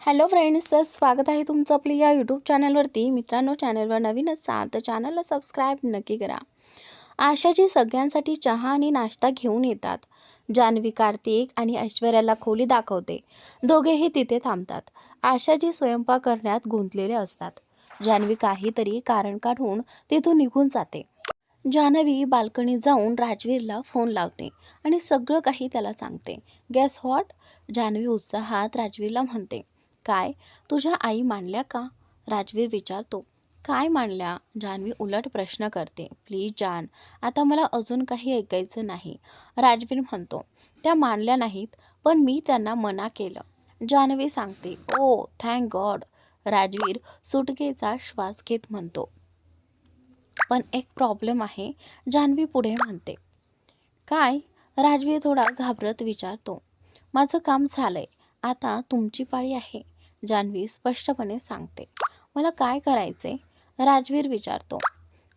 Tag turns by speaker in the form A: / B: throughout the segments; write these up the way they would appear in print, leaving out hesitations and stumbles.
A: Hello friends, तर स्वागत आहे तुमचं आपल्या या यूट्यूब चॅनलवरती. मित्रांनो, चॅनलवर नवीन असाल तर चॅनलला सबस्क्राईब नक्की करा. आशाजी सगळ्यांसाठी चहा आणि नाश्ता घेऊन येतात. जान्हवी कार्तिक आणि ऐश्वर्याला खोली दाखवते. दोघेही तिथे थांबतात. आशाजी स्वयंपाक करण्यात गुंतलेले असतात. जान्हवी काहीतरी कारण काढून तिथून निघून जाते. जान्हवी बाल्कनीत जाऊन राजवीरला फोन लावते आणि सगळं काही त्याला सांगते. Guess what? जान्हवी उत्साहात राजवीरला म्हणते. काय? तुझ्या आई मानल्या का? राजवीर विचारतो. काय मानल्या? जान्हवी उलट प्रश्न करते. प्लीज जान, आता मला अजून काही ऐकायचं नाही. राजवीर म्हणतो. त्या मानल्या नाहीत, पण मी त्यांना मना केलं. जान्हवी सांगते. ओ थँक गॉड. राजवीर सुटकेचा श्वास घेत म्हणतो. पण एक प्रॉब्लेम आहे, जान्हवी पुढे म्हणते. काय? राजवीर थोडा घाबरत विचारतो. माझं काम झालंय, आता तुमची पाळी आहे. जान्हवी स्पष्टपणे सांगते. मला काय करायचे? राजवीर विचारतो.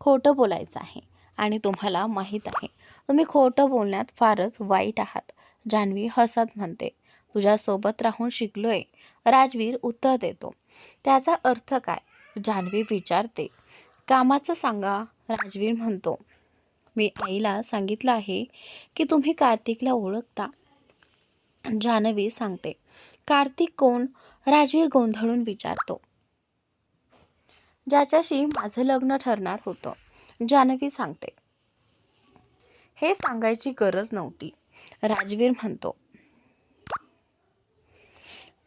A: खोटं बोलायचं आहे आणि तुम्हाला माहीत आहे तुम्ही खोटं बोलण्यात फारच वाईट आहात. जान्हवी हसत म्हणते. तुझ्यासोबत राहून शिकलोय. राजवीर उत्तर देतो. त्याचा अर्थ काय? जान्हवी विचारते. कामाचं सांगा. राजवीर म्हणतो. मी आईला सांगितलं आहे की तुम्ही कार्तिकला ओळखता. जान्हवी सांगते. कार्तिक कोण? राजवीर गोंधळून विचारतो. ज्याच्याशी माझं लग्न ठरणार होतं. जान्हवी सांगते. हे सांगायची गरज नव्हती. राजवीर म्हणतो.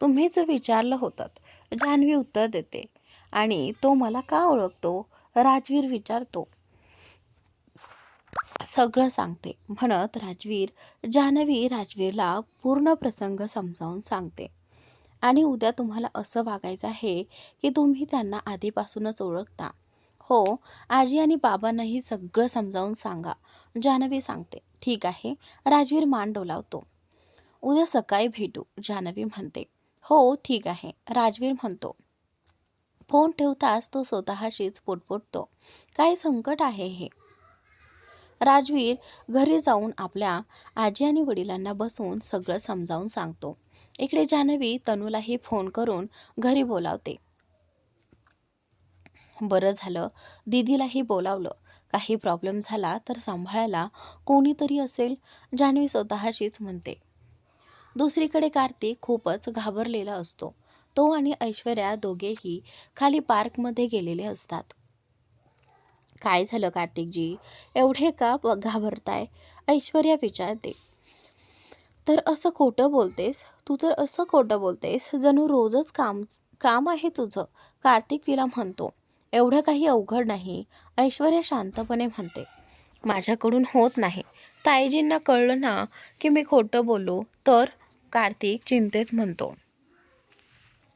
A: तुम्हीच विचारलं होतं. जान्हवी उत्तर देते. आणि तो मला का ओळखतो? राजवीर विचारतो. सगळं सांगते म्हणत जान्हवी राजवीरला पूर्ण प्रसंग समजावून सांगते. आणि उद्या तुम्हाला असं वागायचं आहे की तुम्ही त्यांना आधीपासूनच ओळखता. हो, आजी आणि बाबांनाही सगळं समजावून सांगा. जान्हवी सांगते. ठीक आहे. राजवीर मान डोलावतो. उद्या सकाळी भेटू. जान्हवी म्हणते. हो ठीक आहे. राजवीर म्हणतो. फोन ठेवताच तो स्वतःशीच पुटपुटतो. काय संकट आहे हे? राजवीर घरी जाऊन आपल्या आजी आणि वडिलांना बसून सगळं समजावून सांगतो. इकडे जान्हवी तनूलाही फोन करून घरी बोलावते. बरं झालं दीदीलाही बोलावलं. काही प्रॉब्लेम झाला तर सांभाळायला कोणीतरी असेल. जान्हवी स्वतःशीच म्हणते. दुसरीकडे कार्तिक खूपच घाबरलेला असतो. तो आणि ऐश्वर्या दोघेही खाली पार्कमध्ये गेलेले असतात. काय झालं कार्तिकजी? एवढे का घाबरताय? ऐश्वर्या विचारते. तर असं खोटं बोलतेस? तू तर असं खोटं बोलतेस जणू रोजच काम काम आहे तुझं. कार्तिक तिला म्हणतो. एवढं काही अवघड नाही. ऐश्वर्या शांतपणे म्हणते. माझ्याकडून होत नाही. ताईजींना कळलं ना की मी खोटं बोललो तर? कार्तिक चिंतेत म्हणतो.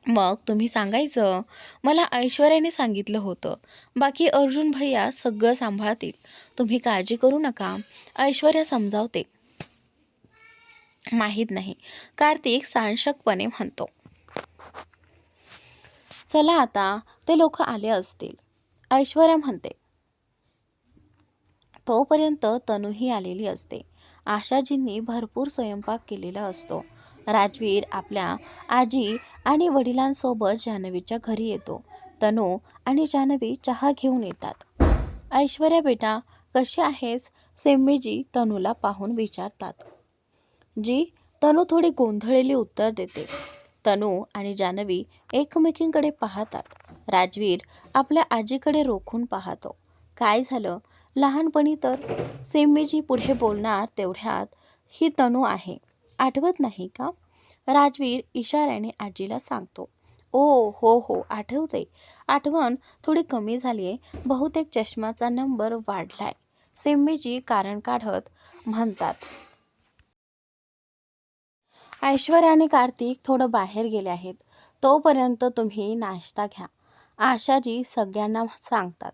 A: मग तुम्ही सांगायचं. मला ऐश्वर्याने सांगितलं होतं. बाकी अर्जुन भैया सगळं सांभाळतील. तुम्ही काळजी करू नका. ऐश्वर्या समजावते. माहीत नाही. कार्तिक साशंकपणे म्हणतो. चला आता, ते लोक आले असतील. ऐश्वर्या म्हणते. तोपर्यंत तनूही आलेली असते. आशाजींनी भरपूर स्वयंपाक केलेला असतो. राजवीर आपल्या आजी आणि वडिलांसोबत जान्हवीच्या घरी येतो. तनू आणि जान्हवी चहा घेऊन येतात. ऐश्वर्या बेटा, कशी आहेस? सेम्मीजी तनूला पाहून विचारतात. जी. तनू थोडी गोंधळलेली उत्तर देते. तनू आणि जान्हवी एकमेकींकडे पाहतात. राजवीर आपल्या आजीकडे रोखून पाहतो. काय झालं? लहानपणी तर सेम्मीजी पुढे बोलणार तेवढ्यात ही तनू आहे. आठवत नाही का? राजवीर इशाऱ्याने आजीला सांगतो. ओ हो हो, आठवते. आठवण थोडी कमी झाली आहे. बहुतेक चष्माचा नंबर वाढलाय. सेम्मीजी कारण काढत म्हणतात. ऐश्वर्या आणि कार्तिक थोडं बाहेर गेले आहेत. तोपर्यंत तुम्ही नाश्ता घ्या. आशाजी सगळ्यांना सांगतात.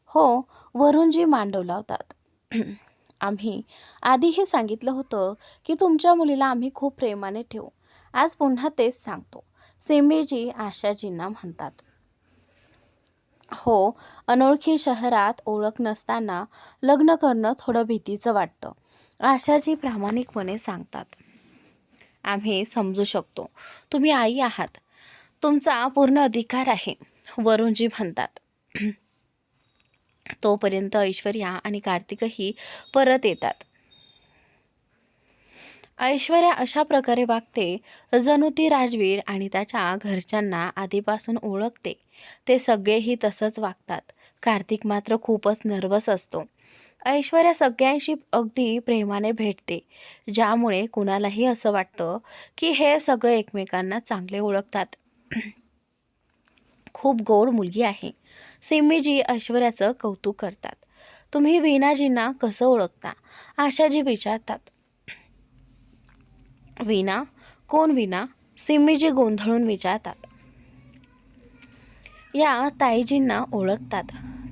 A: हो, वरुणजी मान डोलावतात. आम्ही आधीही सांगितलं होतं की तुमच्या मुलीला आम्ही खूप प्रेमाने ठेवू. आज पुन्हा तेच सांगतो. सेमीजी आशाजींना म्हणतात. हो, अनोळखी शहरात ओळख नसताना लग्न करणं थोडं भीतीचं वाटतं. आशाजी प्रामाणिकपणे सांगतात. आम्ही समजू शकतो. तुम्ही आई आहात. तुमचा पूर्ण अधिकार आहे, वरुणजी म्हणतात. तोपर्यंत ऐश्वर्या आणि कार्तिकही परत येतात. ऐश्वर्या अशा प्रकारे वागते जणू ती राजवीर आणि त्याच्या घरच्यांना आधीपासून ओळखते. ते सगळेही तसंच वागतात. कार्तिक मात्र खूपच नर्वस असतो. ऐश्वर्या सगळ्यांशी अगदी प्रेमाने भेटते, ज्यामुळे कुणालाही असं वाटतं की हे सगळे एकमेकांना चांगले ओळखतात. खूप गोड मुलगी आहे. सिम्मीजी ऐश्वर्याचं कौतुक करतात. तुम्ही वीणाजींना कसं ओळखता? आशाजी विचारतात. वीणा? कोण वीणा? सिम्मीजी गोंधळून विचारतात. या ताईजींना ओळखतात.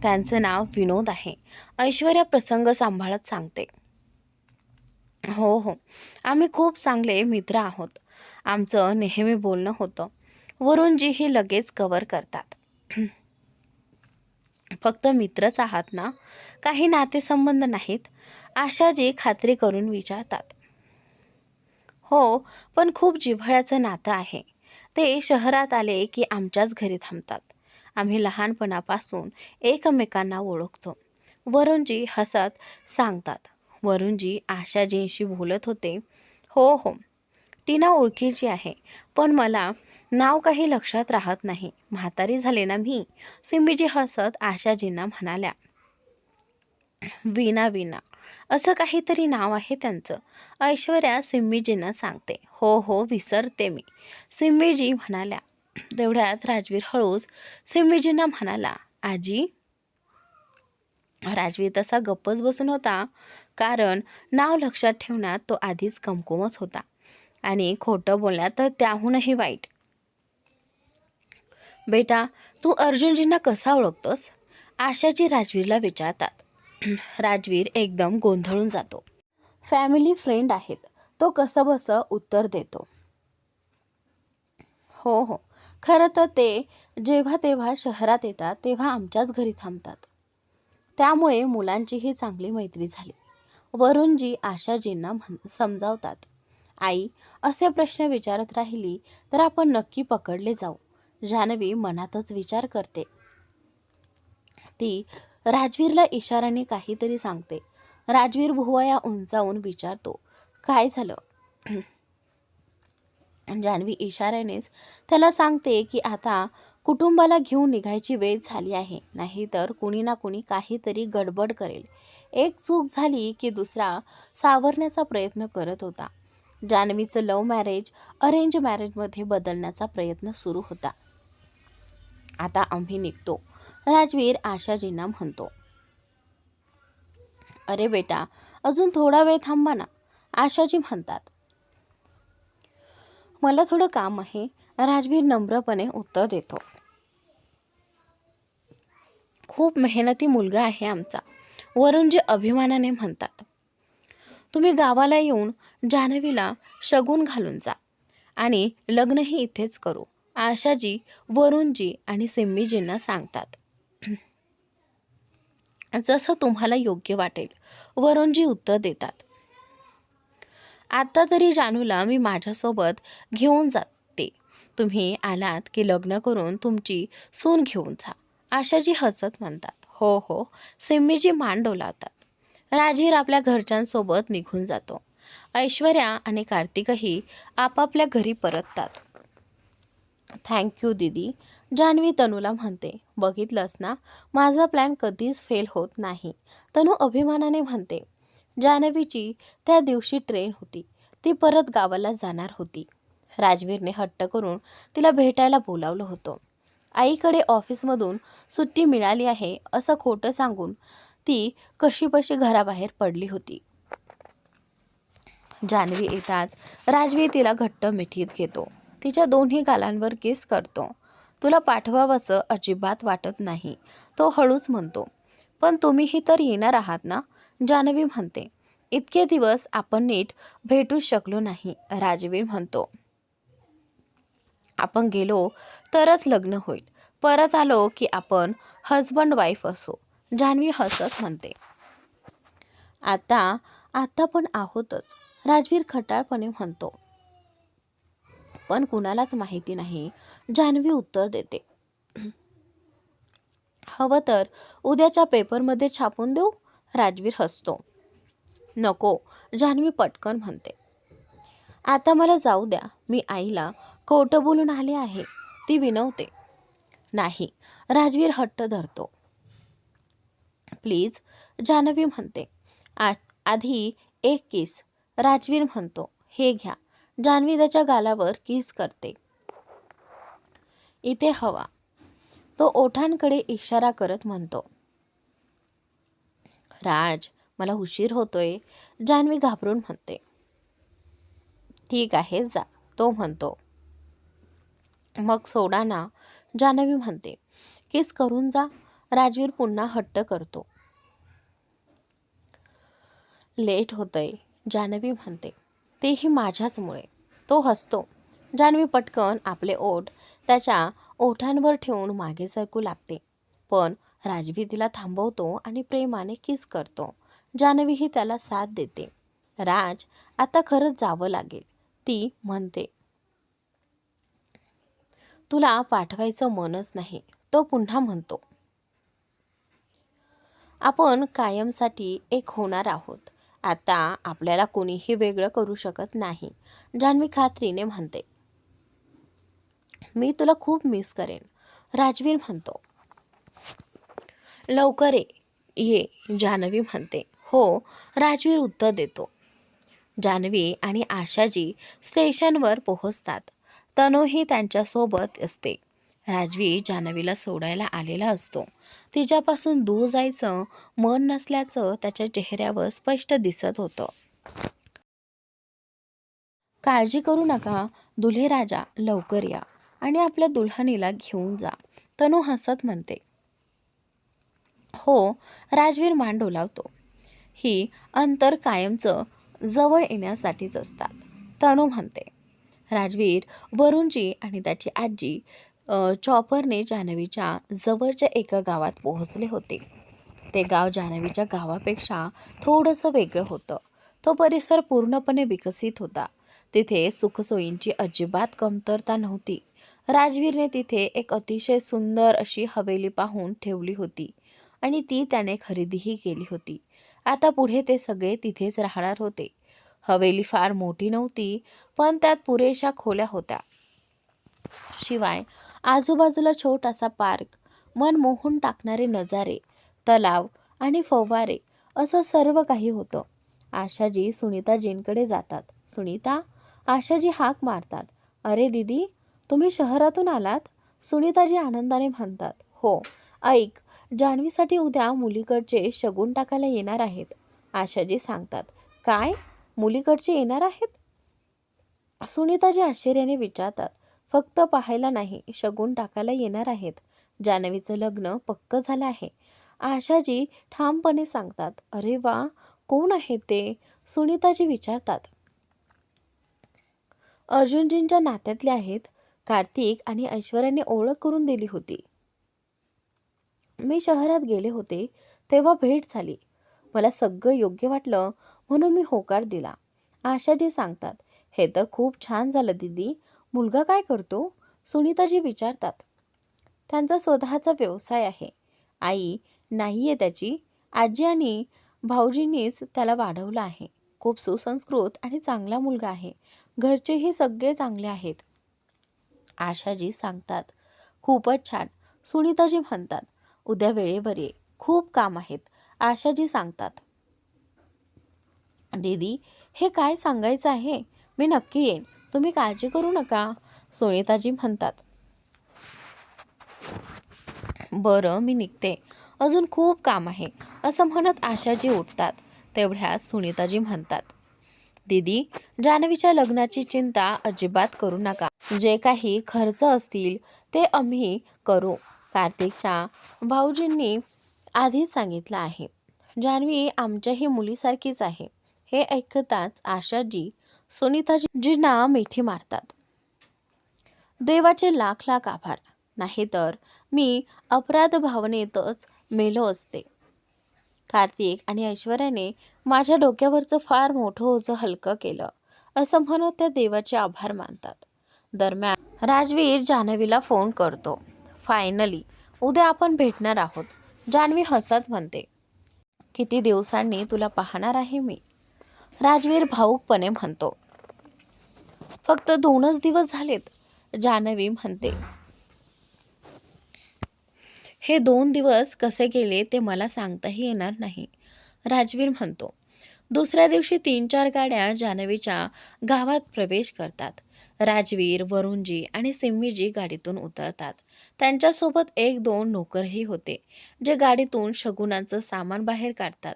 A: त्यांचं नाव विनोद आहे. ऐश्वर्या प्रसंग सांभाळत सांगते. हो हो, आम्ही खूप चांगले मित्र आहोत. आमचं नेहमी बोलणं होतं. वरुणजीही लगेच कव्हर करतात. फक्त मित्रच आहात ना? काही नातेसंबंध नाहीत? आशाजी खात्री करून विचारतात. हो, पण खूप जिव्हाळ्याचं नातं आहे. ते शहरात आले की आमच्याच घरी थांबतात. आम्ही लहानपणापासून एकमेकांना ओळखतो. वरुणजी हसत सांगतात. वरुणजी आशाजींशी बोलत होते. हो हो, टीना ओळखीची आहे, पण मला नाव काही लक्षात राहत नाही. म्हातारी झाले ना मी. सिम्मीजी हसत आशाजींना म्हणाल्या. वीणा वीणा असं काहीतरी नाव आहे त्यांचं. ऐश्वर्या सिम्मीजींना सांगते. हो हो, विसरते मी. सिम्मीजी म्हणाल्या. तेवढ्यात राजवीर हळूच सिम्मीजींना म्हणाला. आजी. राजवीर तसा गप्पच बसून होता, कारण नाव लक्षात ठेवण्यात तो आधीच कमकुवत होता आणि खोटं बोलण्यात तर त्याहूनही वाईट. बेटा, तू अर्जुनजींना कसा ओळखतोस? आशाजी राजवीरला विचारतात. राजवीर एकदम गोंधळून जातो. फॅमिली फ्रेंड आहेत, तो कसंबसं उत्तर देतो. हो हो, खरं तर ते जेव्हा तेव्हा शहरात येतात तेव्हा आमच्याच घरी थांबतात. त्यामुळे मुलांचीही चांगली मैत्री झाली. वरुणजी आशाजींना समजावतात. आई, असे प्रश्न विचारत राहिली तर आपण नक्की पकडले जाऊ. जान्हवी मनातच विचार करते. ती राजवीरला इशाराने काहीतरी सांगते. राजवीर भुवया उंचावून विचारतो. काय झालं? जान्हवी इशाऱ्यानेच त्याला सांगते की आता कुटुंबाला घेऊन निघायची वेळ झाली आहे, नाहीतर कुणी ना कुणी काहीतरी गडबड करेल. एक चूक झाली की दुसरा सावरण्याचा प्रयत्न करत होता. जान्हवीचं लव्ह मॅरेज अरेंज मॅरेजमध्ये बदलण्याचा प्रयत्न सुरू होता. आता आम्ही निघतो, राजवीर आशाजींना म्हणतो. अरे बेटा, अजून थोडा वेळ थांबा ना, आशाजी म्हणतात. मला थोडं काम आहे, राजवीर नम्रपणे उत्तर देतो. खूप मेहनती मुलगा आहे आमचा, वरुणजी अभिमानाने म्हणतात. तुम्ही गावाला येऊन जान्हवीला शगुन घालून जा आणि लग्नही इथेच करू, आशाजी वरुणजी आणि सिम्मीजींना सांगतात. जसं तुम्हाला योग्य वाटेल, वरुणजी उत्तर देतात. आता तरी जानूला मी माझ्यासोबत घेऊन जाते. तुम्ही आलात की लग्न करून तुमची सून घेऊन जा, आशाजी हसत म्हणतात. हो हो, सिम्मीजी मान डोलावतात. राजवीर आपल्या घरच्यांसोबत निघून जातो. ऐश्वर्या आणि कार्तिकही आपापल्या घरी परततात. थँक्यू दीदी, जान्हवी तनूला म्हणते. बघितलंस ना, माझा प्लॅन कधीच फेल होत नाही, तनू अभिमानाने म्हणते. जान्हवीची त्या दिवशी ट्रेन होती. ती परत गावाला जाणार होती. राजवीरने हट्ट करून तिला भेटायला बोलावलं होतं. आईकडे ऑफिसमधून सुट्टी मिळाली आहे असं खोटं सांगून ती कशीबशी घराबाहेर पडली होती. जान्हवी येताच राजवीर तिला घट्ट मिठीत घेतो. तिच्या दोन्ही गालांवर किस करतो. तुला पाठवावंसं अजिबात वाटत नाही, तो हळूच म्हणतो. पण तुम्हीही तर येणार आहात ना, जान्हवी म्हणते. इतके दिवस आपण नीट भेटूच शकलो नाही, राजवीर म्हणतो. आपण गेलो तरच लग्न होईल, परत आलो की आपण हजबंड वाईफ असू, जान्हवी हसत म्हणते. आता पण आहोतच, राजवीर खटाळपणे म्हणतो. पण कुणालाच माहिती नाही. जान्हवी उत्तर देते, हवं तर उद्याच्या पेपरमध्ये छापून देऊ. राजवीर हसतो. नको, जान्हवी पटकन म्हणते. आता मला जाऊ द्या, मी आईला खोटं बोलून आले आहे. ती विनवते. नाही, राजवीर हट्ट धरतो. प्लीज, जान्हवी म्हणते. आधी एक किस. राजवीर म्हणतो, हे घ्या. जान्हवी त्याच्या गालावर किस करते. इथे हवा. तो ओठांकडे इशारा करत म्हणतो. राज, मला उशीर होतोय. जान्हवी घाबरून म्हणते. ठीक आहे, जा, तो म्हणतो. मग सोडा ना, जान्हवी म्हणते. किस करून जा. राजवीर पुन्हा हट्ट करतो. लेट होतंय, जान्हवी म्हणते. तेही माझ्याचमुळे. तो हसतो. जान्हवी पटकन आपले ओठ त्याच्या ओठांवर ठेवून मागे सरकू लागते. पण राजवीर तिला थांबवतो आणि प्रेमाने किस करतो. जान्हवीही त्याला साथ देते. राज, आता खरंच जावं लागेल, ती म्हणते. तुला पाठवायचं मनच नाही, तो पुन्हा म्हणतो. आपण कायमसाठी एक होणार आहोत. आता आपल्याला कोणीही वेगळं करू शकत नाही. जान्हवी खात्रीने म्हणते. मी तुला खूप मिस करेन. राजवीर म्हणतो. लवकर ये, जान्हवी म्हणते. हो, राजवीर उत्तर देतो. जान्हवी आणि आशाजी स्टेशनवर पोहोचतात. तनूही त्यांच्यासोबत असते. राजवीर जान्हवीला सोडायला आलेला असतो. तिच्यापासून दूर जायचं मन नसल्याचं त्याच्या चेहऱ्यावर स्पष्ट दिसत होतं. काळजी करू नका, दुल्हे राजा, लवकर या आणि आपल्या दुल्हनीला घेऊन जा, तनू हसत म्हणते. हो, राजवीर मान डोलावतो. ही अंतर कायमचं जवळ येण्यासाठीच असतात, तनू म्हणते. राजवीर, वरुणजी आणि त्याची आजी चॉपरने जान्हवीच्या जवळच्या एका गावात पोहोचले होते. ते गाव जान्हवीच्या गावापेक्षा थोडंसं वेगळं होतं. तो परिसर पूर्णपणे विकसित होता. तिथे सुखसोयींची अजिबात कमतरता नव्हती. राजवीरने तिथे एक अतिशय सुंदर अशी हवेली पाहून ठेवली होती आणि ती त्याने खरेदीही केली होती. आता पुढे ते सगळे तिथेच राहणार होते. हवेली फार मोठी नव्हती, पण त्यात पुरेशा खोल्या होत्या. शिवाय आजूबाजूला छोटासा पार्क, मन मोहून टाकणारे नजारे, तलाव आणि फवारे असं सर्व काही होतं. आशाजी सुनीताजींकडे जातात. सुनीता, आशाजी हाक मारतात. अरे दीदी, तुम्ही शहरातून आलात? सुनीताजी आनंदाने म्हणतात. हो, ऐक, जान्हवीसाठी उद्या मुलीकडचे शगुन टाकायला येणार आहेत, आशाजी सांगतात. काय, मुलीकडचे येणार आहेत? सुनीताजी आश्चर्याने विचारतात. फक्त पाहायला नाही, शगुन टाकायला येणार आहेत. जान्हवीचं लग्न पक्क झालं आहे, आशाजी ठामपणे सांगतात. अरे वा, कोण आहेत ते? सुनीताजी विचारतात. अर्जुनजींच्या नात्यातले आहेत. कार्तिक आणि ऐश्वर्याने ओळख करून दिली होती. मी शहरात गेले होते तेव्हा भेट झाली. मला सगळं योग्य वाटलं म्हणून मी होकार दिला, आशाजी सांगतात. हे तर खूप छान झालं दीदी. मुलगा काय करतो? सुनीताजी विचारतात. त्यांचा स्वतःचा व्यवसाय आहे. आई नाहीये त्याची. आजी आणि भाऊजींनीच त्याला वाढवलं आहे. खूप सुसंस्कृत आणि चांगला मुलगा आहे. घरचेही सगळे चांगले आहेत, आशाजी सांगतात. खूपच छान, सुनीताजी म्हणतात. उद्या वेळेवर ये, खूप काम आहेत, आशाजी सांगतात. दीदी, हे काय सांगायचं आहे? मी नक्की येईन, तुम्ही काळजी करू नका, सुनीताजी म्हणतात. बरं, मी निघते, अजून खूप काम आहे, असं म्हणत आशाजी उठतात. तेवढ्यात सुनीताजी म्हणतात. दीदी, जान्हवीच्या लग्नाची चिंता अजिबात करू नका. जे काही खर्च असतील ते आम्ही करू. कार्तिकच्या भाऊजींनी आधीच सांगितलं आहे. जान्हवी आमच्याही मुलीसारखीच आहे. हे ऐकताच आशाजी सुनीताजींना मिठी मारतात. देवाचे लाख लाख आभार, नाहीतर मी अपराध भावनेतच मेलो असते. कार्तिक आणि ऐश्वर्याने माझ्या डोक्यावरचं फार मोठं ओझं हलकं केलं, असं म्हणत त्या देवाचे आभार मानतात. दरम्यान राजवीर जान्हवीला फोन करतो. फायनली उद्या आपण भेटणार आहोत. जान्हवी हसत म्हणते, किती दिवसांनी तुला पाहणार आहे मी. राजवीर भाऊकपणे म्हणतो, फक्त 2च दिवस झालेत. जान्हवी म्हणते, हे 2 दिवस कसे गेले ते मला सांगताही येणार नाही. राजवीर म्हणतो. दुसऱ्या दिवशी 3-4 गाड्या जान्हवीच्या गावात प्रवेश करतात. राजवीर, वरुणजी आणि सिम्मीजी गाडीतून उतरतात. त्यांच्यासोबत 1-2 नोकरही होते, जे गाडीतून शगुनाचं सामान बाहेर काढतात.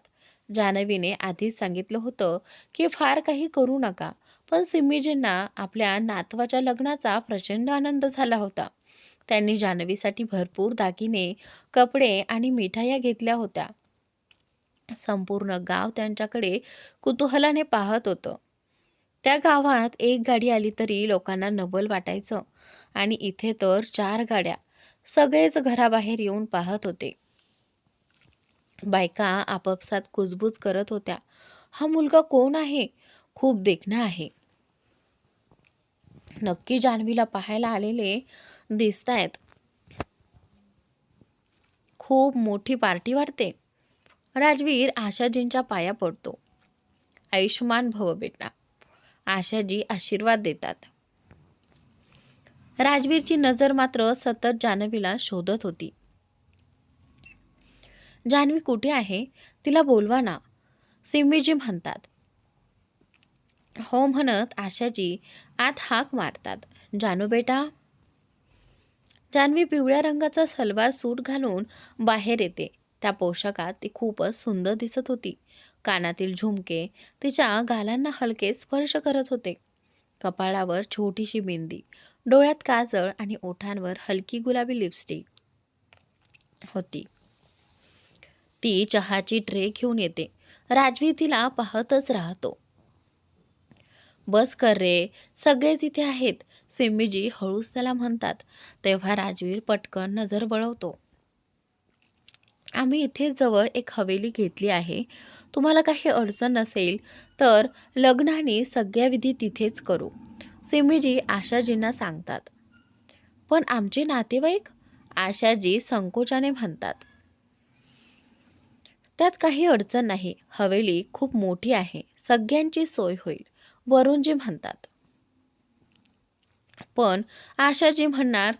A: जान्हवीने आधीच सांगितलं होतं की फार काही करू नका, पण सिम्मीजींना आपल्या नातवाच्या लग्नाचा प्रचंड आनंद झाला होता. त्यांनी जान्हवीसाठी भरपूर दागिने, कपडे आणि मिठाया घेतल्या होत्या. संपूर्ण गाव त्यांच्याकडे कुतूहलाने पाहत होतं. त्या गावात एक गाडी आली तरी लोकांना नवल वाटायचं आणि इथे तर 4 गाड्या. सगळेच घराबाहेर येऊन पाहत होते. बायका आपापसात कुजबूज करत होत्या. हा मुलगा कोण आहे? खूप देखणा आहे. नक्की जान्हवीला पाहायला आलेले दिसतायत. खूप मोठी पार्टी वाटते. राजवीर आशाजींच्या पाया पडतो. आयुष्यमान भव बेटा. आशाजी आशीर्वाद देतात. राजवीरची नजर मात्र सतत जान्हवीला शोधत होती. जान्हवी कुठे आहे? तिला बोलवा ना, सिम्मीजी म्हणतात. हो म्हणत आशाजी आत हाक मारतात. जानू बेटा. जान्हवी पिवळ्या रंगाचा सलवार सूट घालून बाहेर येते. त्या पोशाखात ती खूपच सुंदर दिसत होती. कानातील झुमके तिच्या गालांना हलके स्पर्श करत होते. कपाळावर छोटीशी बिंदी, डोळ्यात काजळ आणि ओठांवर हलकी गुलाबी लिपस्टिक होती. ती चहाची ट्रे घेऊन येते. राजवीर तिला पाहतच राहतो. बस कर रे, सगळेच इथे आहेत, सिम्मीजी हळूच त्याला म्हणतात. तेव्हा राजवीर पटकन नजर वळवतो. आम्ही इथे जवळ एक हवेली घेतली आहे. तुम्हाला काही अडचण नसेल तर लग्न आणि सगळ्या विधी तिथेच करू, सिम्मीजी आशाजींना सांगतात. पण आमचे नातेवाईक? आशाजी संकोचाने म्हणतात. त्यात काही अडचण नाही. हवेली खूप मोठी आहे. सगळ्यांची सोय होईल, वरुणजी म्हणतात. पण आशाजी म्हणणार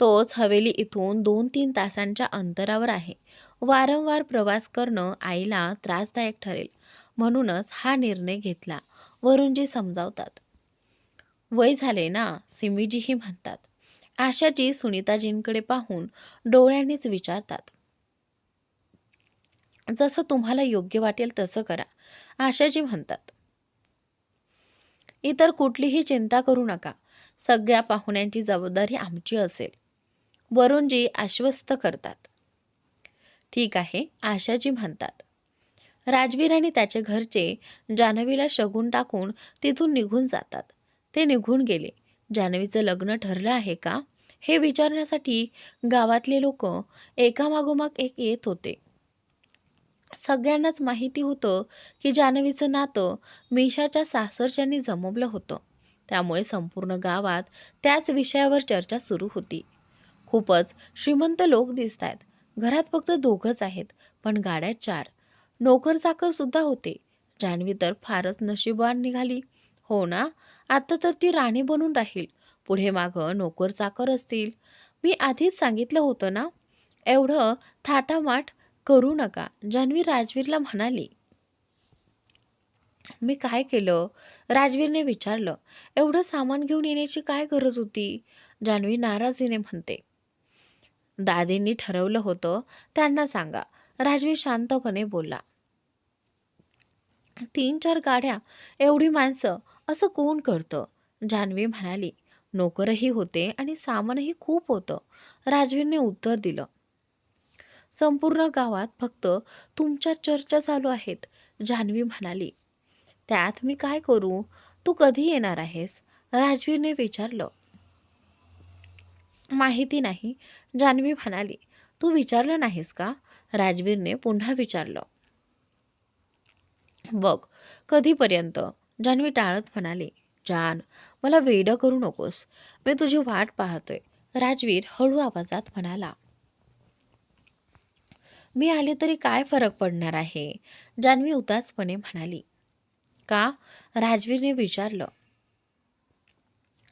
A: तोच हवेली इथून 2-3 तासांच्या अंतरावर आहे. वारंवार प्रवास करणं आईला त्रासदायक ठरेल. म्हणूनच हा निर्णय घेतला, वरुणजी समजावतात. वय झाले ना, सिम्मीजीही म्हणतात. आशाजी सुनीताजींकडे पाहून डोळ्यांनीच विचारतात. जसं तुम्हाला योग्य वाटेल तसं करा, आशाजी म्हणतात. इतर कुठलीही चिंता करू नका. सगळ्या पाहुण्यांची जबाबदारी आमची असेल, वरुणजी आश्वस्त करतात. ठीक आहे, आशाजी म्हणतात. राजवीर आणि त्याचे घरचे जान्हवीला शगुन टाकून तिथून निघून जातात. ते निघून गेले. जान्हवीचं लग्न ठरलं आहे का, हे विचारण्यासाठी गावातले लोक एकामागोमाग एक येत होते. सगळ्यांनाच माहिती होतं की जान्हवीचं नातं मिशाच्या सासरच्यांनी जमवलं होतं. त्यामुळे संपूर्ण गावात त्याच विषयावर चर्चा सुरू होती. खूपच श्रीमंत लोक दिसतायत. घरात फक्त 2घच आहेत, पण गाड्या 4. नोकर-चाकर सुद्धा होते. जान्हवी तर फारच नशीबवान निघाली. हो ना, आता तर ती राणी बनून राहील. पुढे मागं नोकर-चाकर असतील. मी आधीच सांगितलं होतं ना, एवढं थाटामाट करू नका, जान्हवी राजवीरला म्हणाली. मी काय केलं? राजवीरने विचारलं. एवढं सामान घेऊन येण्याची काय गरज होती? जान्हवी नाराजीने म्हणते. दादींनी ठरवलं होतं, त्यांना सांगा, राजवीर शांतपणे बोलला. 3-4 गाड्या, एवढी माणसं, असं कोण करतं? जान्हवी म्हणाली. नोकरही होते आणि सामानही खूप होतं, राजवीरने उत्तर दिलं. संपूर्ण गावात फक्त तुमच्या चर्चा चालू आहेत, जान्हवी म्हणाली. त्यात मी काय करू? तू कधी येणार आहेस? राजवीरने विचारलं. माहिती नाही, जान्हवी म्हणाली. तू विचारलं नाहीस का? राजवीरने पुन्हा विचारलं. बघ, कधीपर्यंत? जान्हवी टाळत म्हणाली. जान, मला वेडं करू नकोस. मी तुझी वाट पाहतोय, राजवीर हळू आवाजात म्हणाला. मी आले तरी काय फरक पडणार आहे? जान्हवी उदासपणे म्हणाली. का? राजवीरने विचारलं.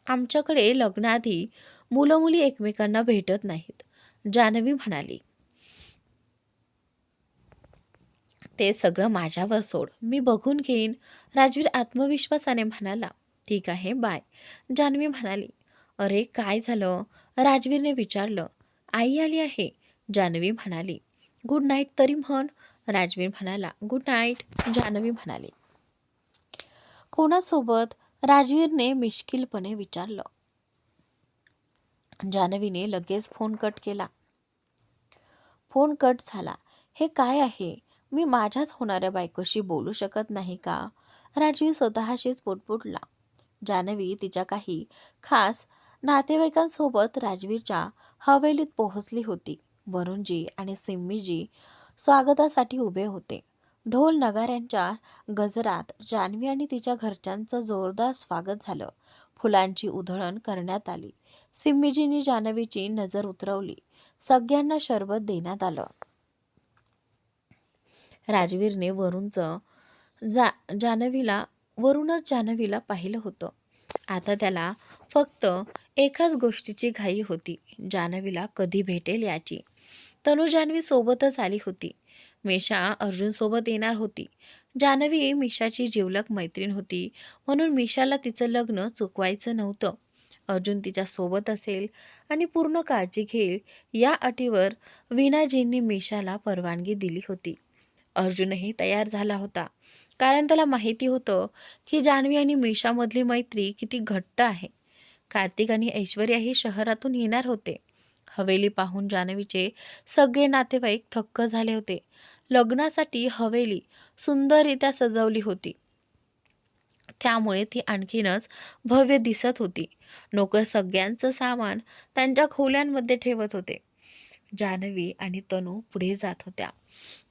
A: आमच्याकडे लग्नाआधी मुलं मुली एकमेकांना भेटत नाहीत, जान्हवी म्हणाली. ते सगळं माझ्यावर सोड, मी बघून घेईन, राजवीर आत्मविश्वासाने म्हणाला. ठीक आहे, बाय, जान्हवी म्हणाली. अरे काय झालं? राजवीरने विचारलं. आई आली आहे, जान्हवी म्हणाली. गुड नाईट तरी म्हण, राजवीर म्हणाला. गुड नाईट, जान्हवी म्हणाली. कोणासोबत? राजवीरने मिश्किलपणे विचारलं. जान्हवीने लगेच फोन कट केला. फोन कट झाला. हे काय आहे? मी माझ्याच होणाऱ्या बायकोशी बोलू शकत नाही का? राजवीर स्वतःशीच पुटपुटला. जान्हवी तिच्या काही खास नातेवाईकांसोबत राजवीरच्या हवेलीत पोहोचली होती. वरुणजी आणि सिम्मीजी स्वागतासाठी उभे होते. ढोल नगाऱ्यांच्या गजरात जान्हवी आणि तिच्या घरच्यांचं जोरदार स्वागत झालं. फुलांची उधळण करण्यात आली. सिम्मीजींनी जान्हवीची नजर उतरवली. सगळ्यांना शरबत देण्यात आलं. राजवीरने वरूनच जान्हवीला पाहिलं होतं. आता त्याला फक्त एकाच गोष्टीची घाई होती, जान्हवीला कधी भेटेल याची. तनू जान्हवी सोबतच आली होती. मिशा अर्जुन सोबत येणार होती. जान्हवी मिशाची जिवलग मैत्रीण होती, म्हणून मिशाला तिचं लग्न चुकवायचं नव्हतं. अर्जुन तिच्या सोबत असेल आणि पूर्ण काळजी घेईल या अटीवर वीणाजींनी मिशाला परवानगी दिली होती. अर्जुनही तयार झाला होता, कारण त्याला माहिती होतं की जान्हवी आणि मिशामधली मैत्री किती घट्ट आहे. कार्तिक आणि ऐश्वर्याही शहरातून येणार होते. हवेली पाहून जान्हवीचे सगळे नातेवाईक थक्क झाले होते. लग्नासाठी हवेली सुंदररित्या सजवली होती, त्यामुळे ती आणखीनच भव्य दिसत होती. नोकर सगळ्यांचं सामान त्यांच्या खोल्यांमध्ये ठेवत होते. जान्हवी आणि तनू पुढे जात होत्या.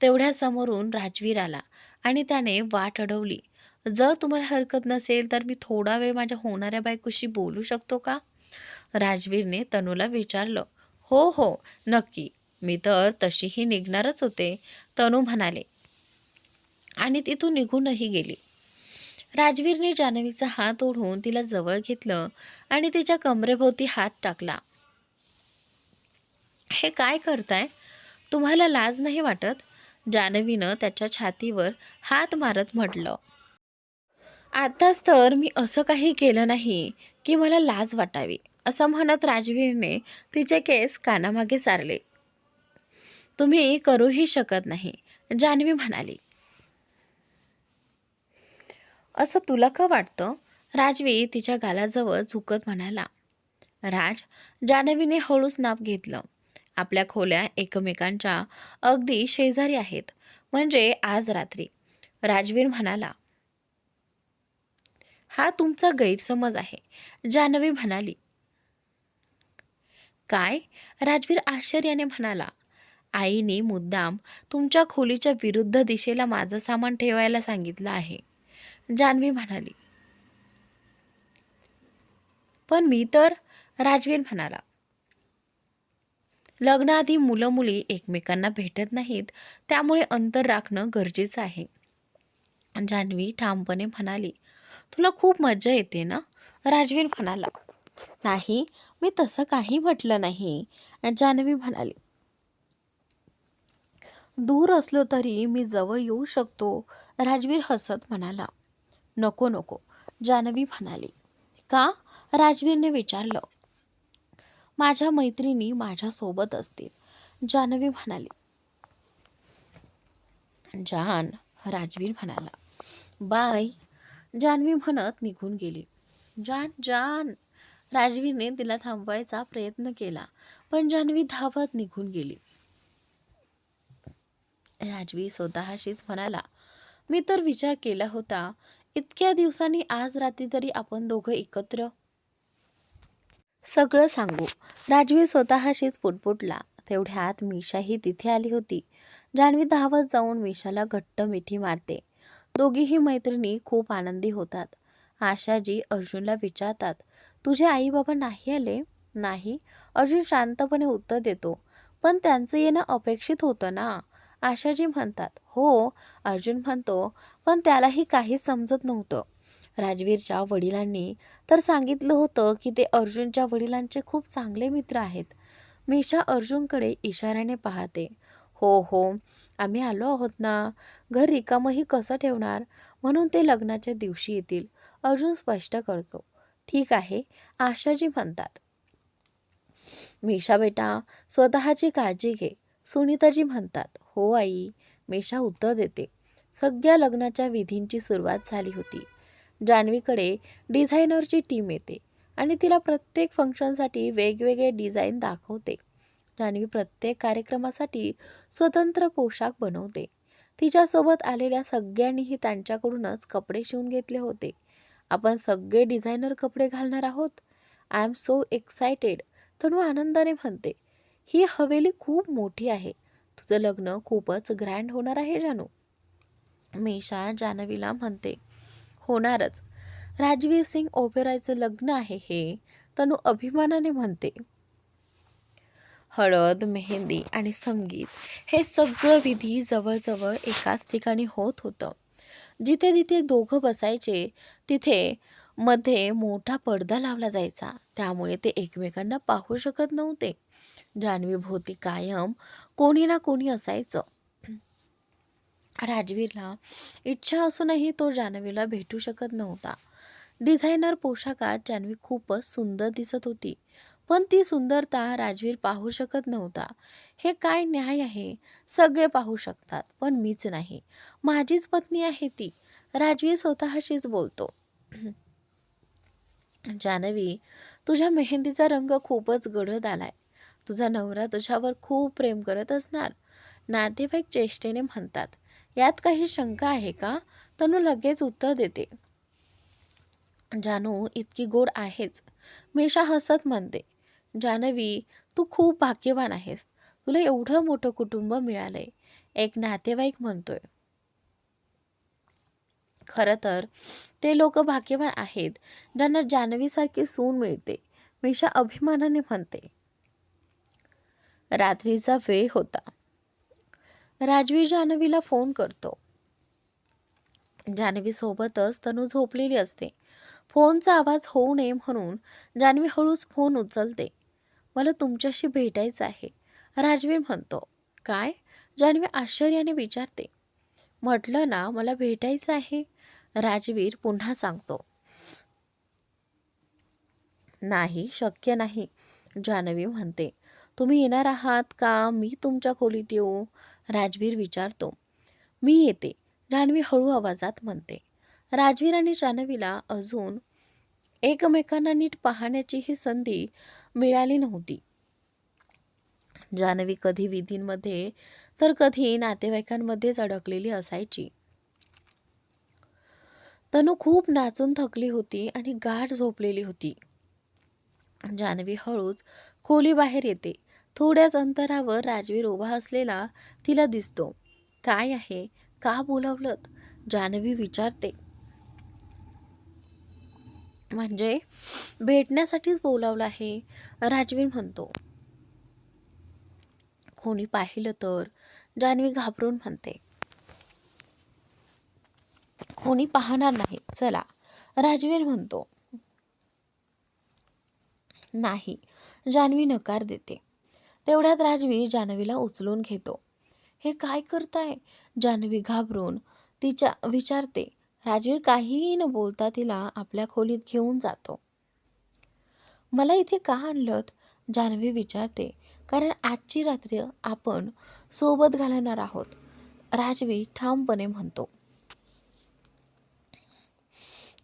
A: तेवढ्या समोरून राजवीर आला आणि त्याने वाट अडवली. जर तुम्हाला हरकत नसेल तर मी थोडा वेळ माझ्या होणाऱ्या बायकोशी बोलू शकतो का? राजवीरने तनूला विचारलं. हो हो, नक्की, मी तर तशीही निघणारच होते, तनू म्हणाले आणि तिथून निघूनही गेली. राजवीरने जान्हवीचा हात ओढून तिला जवळ घेतलं आणि तिच्या कमरेभोवती हात टाकला. हे काय करताय? तुम्हाला लाज नाही वाटत? जान्हवीनं त्याच्या छातीवर हात मारत म्हटलं. आताच तर मी असं काही केलं नाही की मला लाज वाटावी, असं म्हणत राजवीरने तिचे केस कानामागे सारले. तुम्ही करूही शकत नाही, जान्हवी म्हणाली. असं तुला का वाटतं? राजवीर तिच्या गालाजवळ झुकत म्हणाला. राज, जान्हवीने हळूच नाव घेतलं. आपल्या खोल्या एकमेकांच्या अगदी शेजारी आहेत, म्हणजे आज रात्री. राजवीर म्हणाला. हा तुमचा गैरसमज आहे, जान्हवी म्हणाली. काय? राजवीर आश्चर्याने म्हणाला. आईने मुद्दाम तुमच्या खोलीच्या विरुद्ध दिशेला माझं सामान ठेवायला सांगितलं आहे, जान्हवी म्हणाली. पण मी तर, राजवीर म्हणाला. लग्नाआधी मुलं मुली एकमेकांना भेटत नाहीत, त्यामुळे अंतर राखणं गरजेचं आहे, जान्हवी ठामपणे म्हणाली. तुला खूप मज्जा येते ना? राजवीर म्हणाला. नाही, मी तसं काही म्हटलं नाही, जान्हवी म्हणाली. दूर असलो तरी मी जवळ येऊ शकतो, राजवीर हसत म्हणाला. नको नको, जान्हवी म्हणाली. का? राजवीरने विचारलं. माझ्या मैत्रिणी माझ्यासोबत असतील, जान्हवी म्हणाली. जान, राजवीर म्हणाला. बाय, जान्हवी म्हणत निघून गेली. जान जान, राजवीरने तिला थांबवायचा प्रयत्न केला, पण जान्हवी धावत निघून गेली. राजवीर स्वतःशीच म्हणाला. मी तर विचार केला होता, इतक्या दिवसांनी आज रात्री तरी आपण दोघं एकत्र सगळं सांगू, राजवीर स्वतःशीच पुटपुटला. तेवढ्यात मिशाही तिथे आली होती. जान्हवी धावत जाऊन मिशाला घट्ट मिठी मारते. दोघीही मैत्रिणी खूप आनंदी होतात. आशाजी अर्जुनला विचारतात, तुझे आई बाबा नाही आले? नाही. अर्जुन शांतपणे उत्तर देतो, पण त्यांचं येणं अपेक्षित होतं ना. आशाजी म्हणतात, हो. अर्जुन म्हणतो, पण त्यालाही काहीच समजत नव्हतं. राजवीरच्या वडिलांनी तर सांगितलं होतं की ते अर्जुनच्या वडिलांचे खूप चांगले मित्र आहेत. मीशा अर्जुनकडे इशाऱ्याने पाहते. हो हो, आम्ही आलो आहोत ना. घर रिकामंही कसं ठेवणार, म्हणून ते लग्नाच्या दिवशी येतील, अर्जुन स्पष्ट करतो. ठीक आहे, आशाजी म्हणतात. मीशा बेटा, स्वतःची काळजी घे, सुनीताजी म्हणतात. हो आई, मीशा उत्तर देते. सगळ्या लग्नाच्या विधींची सुरुवात झाली होती. जान्हवीकडे डिझायनरची टीम येते आणि तिला प्रत्येक फंक्शनसाठी वेगवेगळे डिझाईन दाखवते. जान्हवी प्रत्येक कार्यक्रमासाठी स्वतंत्र पोशाख बनवते. तिच्यासोबत आलेल्या सगळ्यांनीही त्यांच्याकडूनच कपडे शिवून घेतले होते. आपण सगळे डिझायनर कपडे घालणार आहोत. आय एम सो एक्सायटेड, तनू आनंदाने म्हणते. ही हवेली खूप मोठी आहे. तुझं लग्न खूपच ग्रँड होणार आहे जानू. मीशा जान्हवीला म्हणते. होणारच. राजवीर सिंग ओबेरॉयचं लग्न आहे हे, तनू अभिमानाने म्हणते. हळद, मेहंदी आणि संगीत हे सगळं विधी जवळजवळ एकाच ठिकाणी होत होतं. जिथे तिथे दोघं बसायचे तिथे मध्ये मोठा पडदा लावला जायचा, त्यामुळे ते एकमेकांना पाहू शकत नव्हते. जान्हवी भोवती कायम कोणी ना कोणी असायचं. राजवीरला इच्छा असूनही तो जान्हवीला भेटू शकत नव्हता. डिझायनर पोशाखात जान्हवी खूपच सुंदर दिसत होती, पण ती सुंदरता राजवीर पाहू शकत नव्हता. हे काय न्याय आहे? सगळे पाहू शकतात, पण मीच नाही. माझीच पत्नी आहे ती, राजवीर स्वतःशीच बोलतो. जान्हवी, तुझ्या मेहंदीचा रंग खूपच गडद आलाय. तुझा नवरा तुझ्यावर खूप प्रेम करत असणार, नातेवाईक चेष्टेने म्हणतात. यात काही शंका आहे का? तनू लगेच उत्तर देते. जानू इतकी गोड आहेच, मीशा हसत म्हणते. जान्हवी, तू खूप भाग्यवान आहेस. तुला एवढं मोठं कुटुंब मिळालंय, एक नातेवाईक म्हणतोय. खरं तर ते लोक भाग्यवान आहेत ज्यांना जान्हवीसारखी सून मिळते, मीशा अभिमानाने म्हणते. रात्रीचा वेळ होता. राजवीर जान्हवीला फोन करतो. जान्हवी सोबतच तनू झोपलेली असते. फोनचा आवाज होऊ नये म्हणून जान्हवी हळूच फोन उचलते. मला तुमच्याशी भेटायचं आहे, राजवीर म्हणतो. काय? जान्हवी आश्चर्याने विचारते. म्हटलं ना, मला भेटायचं आहे, राजवीर पुन्हा सांगतो. नाही, शक्य नाही, जान्हवी म्हणते. तुम्ही येणार आहात का मी तुमच्या खोलीत येऊ? राजवीर विचारतो. मी येते, जान्हवी हळू आवाजात म्हणते. राजवीर आणि जान्हवीला अजून एकमेकांना नीट पाहण्याची ही संधी मिळाली नव्हती. जान्हवी कधी विधींमध्ये तर कधी नातेवाईकांमध्येच अडकलेली असायची. तनू खूप नाचून थकली होती आणि गाढ झोपलेली होती. जान्हवी हळूच खोलीबाहेर येते. थोड्याच अंतरावर राजवीर उभा असलेला तिला दिसतो. काय आहे? का बोलावलंत? जान्हवी विचारते. म्हणजे भेटण्यासाठीच बोलावलं आहे, राजवीर म्हणतो. कोणी पाहिलं तर? जान्हवी घाबरून म्हणते. कोणी पाहणार नाही, चला, राजवीर म्हणतो. नाही, जान्हवी नकार देते. तेवढ्यात राजवीर जान्हवीला उचलून घेतो. हे काय करताय? जान्हवी घाबरून तिच्या विचारते. राजवीर काहीही न बोलता तिला आपल्या खोलीत घेऊन जातो. मला इथे का आणलंत? जान्हवी विचारते. कारण आजची रात्र आपण सोबत घालवणार आहोत, राजवीर ठामपणे म्हणतो.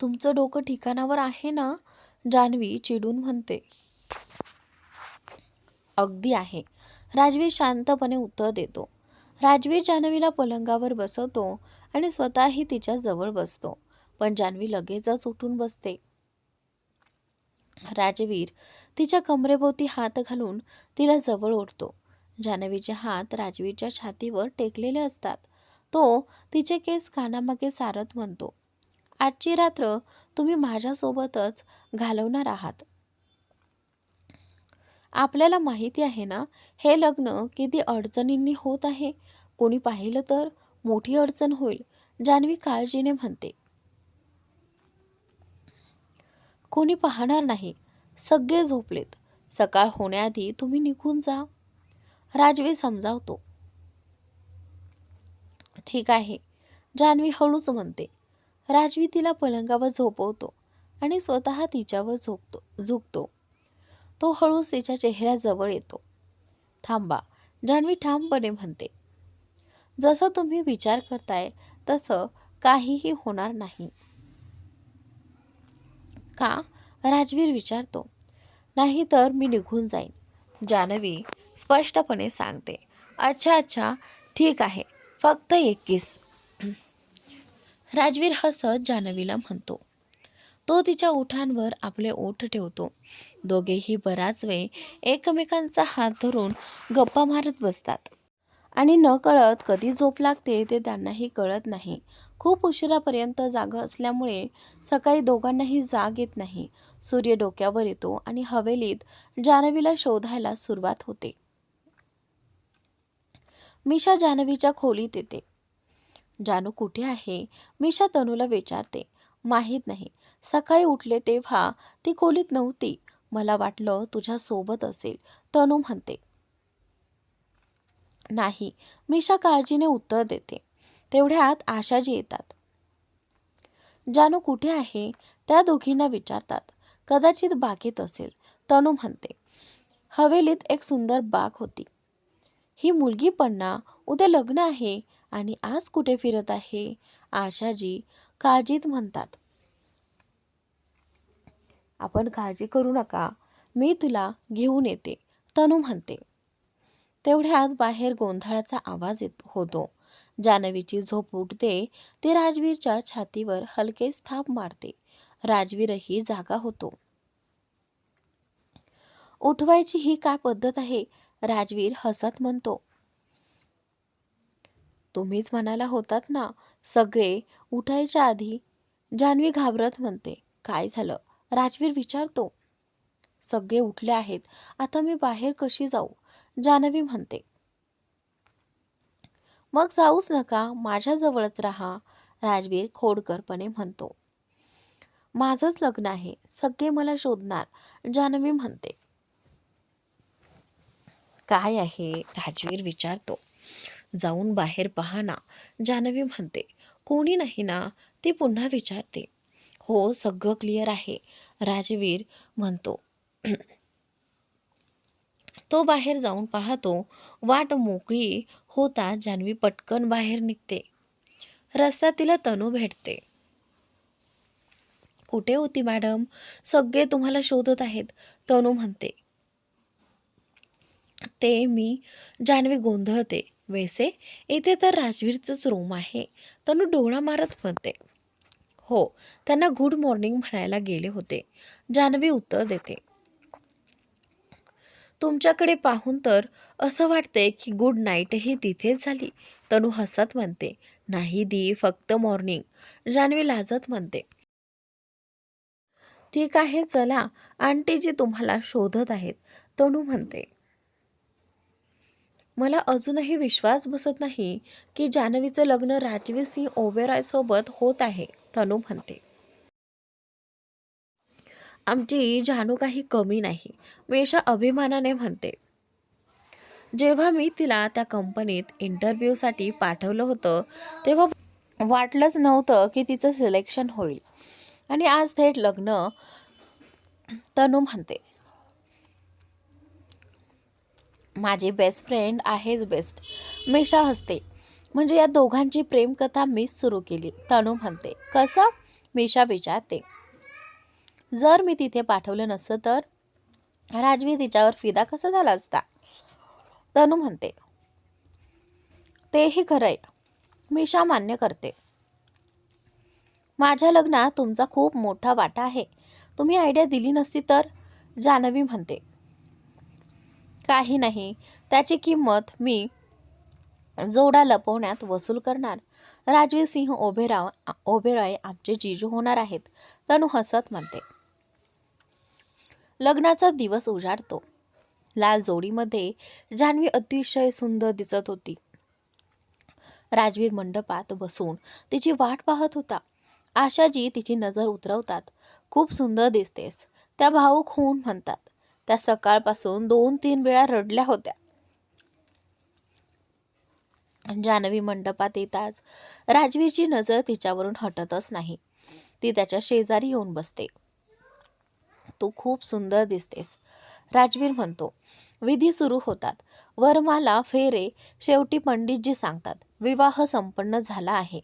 A: तुमचं डोकं ठिकाणावर आहे ना? जान्हवी चिडून म्हणते. अगदी आहे, राजवीर शांतपणे उत्तर देतो. राजवीर जान्हवीला पलंगावर बसवतो आणि स्वतःही तिच्या जवळ बसतो, पण जान्हवी लगेचच उठून बसते. राजवीर तिच्या कमरेभोवती हात घालून तिला जवळ ओढतो. जान्हवीचे हात राजवीरच्या छातीवर टेकलेले असतात. तो तिचे केस कानामागे सारत म्हणतो. आजची रात्र तुम्ही माझ्यासोबतच घालवणार आहात. आपल्याला माहिती आहे ना, हे लग्न किती अडचणींनी होत आहे. कोणी पाहिलं तर मोठी अडचण होईल, जान्हवी काळजीने म्हणते. कोणी पाहणार नाही. सगळे झोपलेत. सकाळ होण्याआधी तुम्ही निघून जा, राजवीर समजावतो. ठीक आहे, जान्हवी हळूच म्हणते. राजवी तिला पलंगावर झोपवतो आणि स्वतः तिच्यावर झुकतो. तो हळूच तिच्या चेहऱ्याजवळ येतो. थांबा, जान्हवी ठामपणे म्हणते. जसं तुम्ही विचार करताय तसं काहीही होणार नाही. का? राजवीर विचारतो. नाही तर मी निघून जाईन, जान्हवी स्पष्टपणे सांगते. अच्छा अच्छा, ठीक आहे, फक्त एक किस. राजवीर हसत जान्हवीला म्हणतो. तो तिच्या ओठांवर आपले ओठ ठेवतो. दोघेही बराच वेळ एकमेकांचा हात धरून गप्पा मारत बसतात आणि नकळत कधी झोप लागते ते त्यांनाही कळत नाही. खूप उशिरापर्यंत जागा असल्यामुळे सकाळी दोघांनाही जाग येत नाही. सूर्य डोक्यावर येतो आणि हवेलीत जान्हवीला शोधायला सुरुवात होते. मिशा जान्हवीच्या खोलीत येते. जानू कुठे आहे? मिशा तनूला विचारते. माहीत नाही. सकाळी उठले तेव्हा ती खोलीत नव्हती. मला वाटलं तुझ्या सोबत असेल, तनू म्हणते. नाही, मिशा काळजीने उत्तर देते. तेवढ्यात आशाजी येतात. जानू कुठे आहे? त्या दोघींना विचारतात. कदाचित बागेत असेल, तनू म्हणते. हवेलीत एक सुंदर बाग होती. ही मुलगी पण ना, उद्या लग्न आहे आणि आज कुठे फिरत आहे? आशाजी काळजीत म्हणतात. आपण काळजी करू नका, मी तुला घेऊन येते, तनू म्हणते. तेवढ्यात बाहेर गोंधळाचा आवाज होतो. जान्हवीची झोप उडते. ती राजवीरच्या छातीवर हलकेच थाप मारते. राजवीरही जागा होतो. उठवायची ही काय पद्धत आहे? राजवीर हसत म्हणतो. तुम्हीच म्हणाला होतात ना, सगळे उठायच्या आधी, जान्हवी घाबरत म्हणते. काय झालं? राजवीर विचारतो. सगळे उठले आहेत, आता मी बाहेर कशी जाऊ? जान्हवी म्हणते. मग जाऊच नका, माझ्याजवळच राहा, राजवीर खोडकरपणे म्हणतो. माझंच लग्न आहे, सगळे मला शोधणार, जान्हवी म्हणते. काय आहे? राजवीर विचारतो. जाऊन बाहेर पहा ना, जान्हवी म्हणते. कोणी नाही ना? ती पुन्हा विचारते. हो, सगळं क्लिअर आहे, राजवीर म्हणतो. तो बाहेर जाऊन पाहतो. वाट मोकळी होता जान्हवी पटकन बाहेर निघते. रस्त्यात तिला तनू भेटते. कुठे होती मॅडम? सगळे तुम्हाला शोधत आहेत, तनू म्हणते. ते मी, जान्हवी गोंधळते. वैसे इथे तर राजवीरचंच रूम आहे, तनू डोळा मारत म्हणते. हो, त्यांना गुड मॉर्निंग म्हणायला गेले होते, जान्हवी उत्तर देते. तुमच्याकडे पाहून तर असं वाटतंय की गुड नाईटही तिथेच झाली, तनू हसत म्हणते. नाही दी, फक्त मॉर्निंग, जान्हवी लाजत म्हणते. ठीक आहे, चला, आंटीजी तुम्हाला शोधत आहेत, तनू म्हणते. मला अजूनही विश्वास बसत नाही की जान्हवीचं लग्न राजवीर सिंह ओबेरॉय सोबत होत आहे, तनू म्हणते. आमची जानू काही कमी नाही, मिशा अभिमानाने म्हणते. जेव्हा मी तिला त्या कंपनीत इंटरव्ह्यूसाठी पाठवलं होतं तेव्हा वाटलंच नव्हतं की तिचं सिलेक्शन होईल आणि आज थेट लग्न, तनू म्हणते. माझी बेस्ट फ्रेंड आहेच बेस्ट, मिशा हसते. म्हणजे या दोघांची प्रेमकथा मीच सुरू केली, तनू म्हणते. कसं? मिशा विचारते. जर मी तिथे पाठवलं नसतं तर राजवीर तिच्यावर फिदा कसा झाला असता, तनू म्हणते. तेही खरंय, मिशा मान्य करते. माझ्या लग्नात तुमचा खूप मोठा वाटा आहे, तुम्ही आयडिया दिली नसती तर, जान्हवी म्हणते. काही नाही, त्याची किंमत मी जोडा लपवण्यात वसूल करणार. राजवीर सिंह ओबेरॉय आमचे जिजू होणार आहेत, तनू हसत म्हणते. लग्नाचा दिवस उजाडतो. लाल जोडीमध्ये जान्हवी अतिशय सुंदर दिसत होती. राजवीर मंडपात बसून तिची वाट पाहत होता. आशाजी तिची नजर उतरवतात. खूप सुंदर दिसतेस, त्या भाऊक होऊन म्हणतात. त्या सकाळपासून 2-3 वेळा रडल्या होत्या. जान्हवी मंडपात येताच राजवीरची नजर तिच्यावरून हटतच नाही. ती त्याच्या शेजारी येऊन बसते. तू खूप सुंदर दिसतेस, राजवीर म्हणतो. विधी सुरू होतात. वरमाला, फेरे, शेवटी पंडितजी सांगतात, विवाह संपन्न झाला आहे.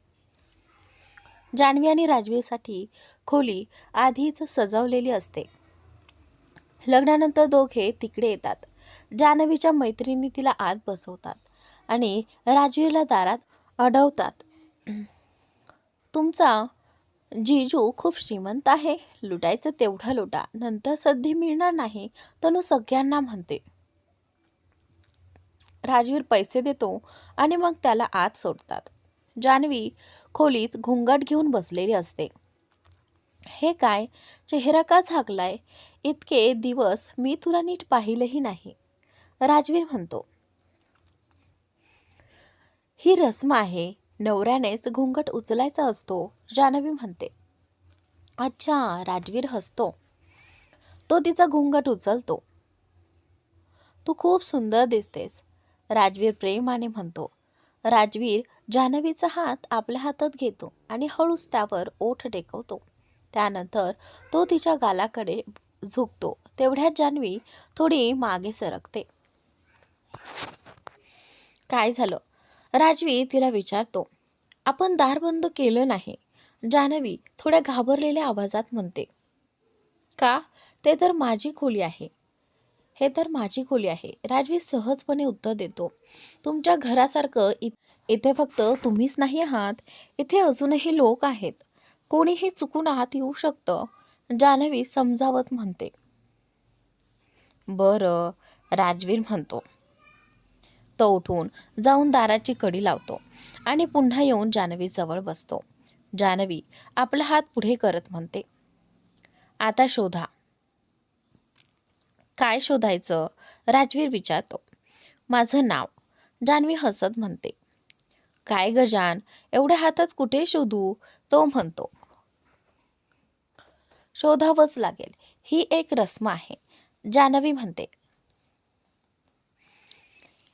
A: जान्हवी आणि राजवीरसाठी खोली आधीच सजवलेली असते. लग्नानंतर दोघे तिकडे येतात. जान्हवीच्या मैत्रिणी तिला आत बसवतात आणि राजवीरला दारात अडवतात. तुमचा जीजू खूप श्रीमंत आहे, लुटायचं तेवढं लुटा, नंतर सध्या मिळणार नाही, तनू सगळ्यांना म्हणते. राजवीर पैसे देतो आणि मग त्याला आत सोडतात. जान्हवी खोलीत घुंगट घेऊन बसलेली असते. हे काय, चेहरा का झाकलाय? इतके दिवस मी तुला नीट पाहिलंही नाही, राजवीर म्हणतो. ही रस्म आहे, नवऱ्यानेच घुंगट उचलायचा असतो, जान्हवी म्हणते. अच्छा, राजवीर हसतो. तो तिचा घुंगट उचलतो. तू खूप सुंदर दिसतेस, राजवीर प्रेमाने म्हणतो. राजवीर जान्हवीचा हात आपल्या हातात घेतो आणि हळूच त्यावर ओठ टेकवतो. त्यानंतर तो तिच्या गालाकडे झुकतो. तेवढ्यात जान्हवी थोडी मागे सरकते. काय झालं, राजवीर तिला विचारतो. आपण दार बंद केलं नाही, जान्हवी थोड्या घाबरलेल्या आवाजात म्हणते. का, ते तर माझी खोली आहे. हे तर माझी खोली आहे, राजवीर सहजपणे उत्तर देतो. तुमच्या घरासारखं इथे फक्त तुम्हीच नाही आहात, इथे अजूनही लोक आहेत. कोणीही चुकून आत येऊ शकतं, जान्हवी समजावत म्हणते. बरं, राजवीर म्हणतो. तो उठून जाऊन दाराची कडी लावतो आणि पुन्हा येऊन जान्हवी जवळ बसतो. जान्हवी आपला हात पुढे करत म्हणते. आता शोधा. काय शोधायचं, राजवीर विचारतो. माझं नाव, जान्हवी हसत म्हणते. काय गजान, एवढ्या हातात कुठे शोधू, तो म्हणतो. शोधावंच लागेल, ही एक रस्म आहे, जान्हवी म्हणते.